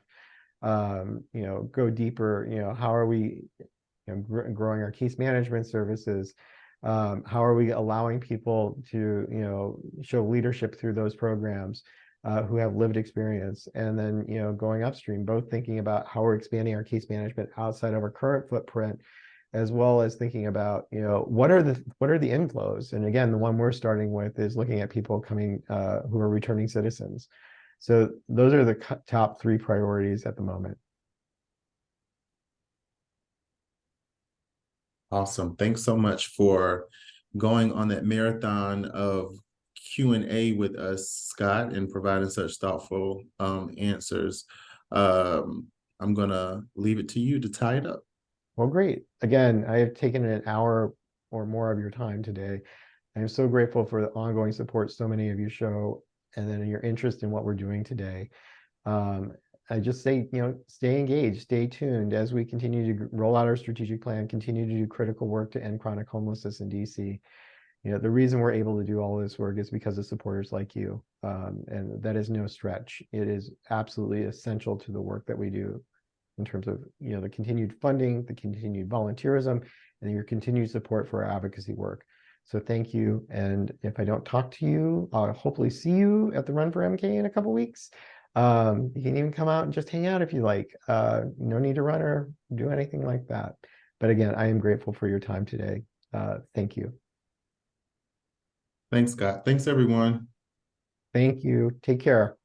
Go deeper, how are we growing our case management services? How are we allowing people to, show leadership through those programs who have lived experience? And then, going upstream, both thinking about how we're expanding our case management outside of our current footprint, as well as thinking about, what are the inflows? And again, the one we're starting with is looking at people coming who are returning citizens. So those are the top 3 priorities at the moment. Awesome. Thanks so much for going on that marathon of Q&A with us, Scott, and providing such thoughtful answers. I'm going to leave it to you to tie it up. Well, great. Again, I have taken an hour or more of your time today. I am so grateful for the ongoing support so many of you show, and then your interest in what we're doing today. I just say, stay engaged, stay tuned as we continue to roll out our strategic plan, continue to do critical work to end chronic homelessness in DC. The reason we're able to do all this work is because of supporters like you. And that is no stretch. It is absolutely essential to the work that we do in terms of, the continued funding, the continued volunteerism, and your continued support for our advocacy work. So thank you. And if I don't talk to you, I'll hopefully see you at the Run for MK in a couple weeks. You can even come out and just hang out if you like. No need to run or do anything like that. But again, I am grateful for your time today. Thank you. Thanks, Scott. Thanks, everyone. Thank you. Take care.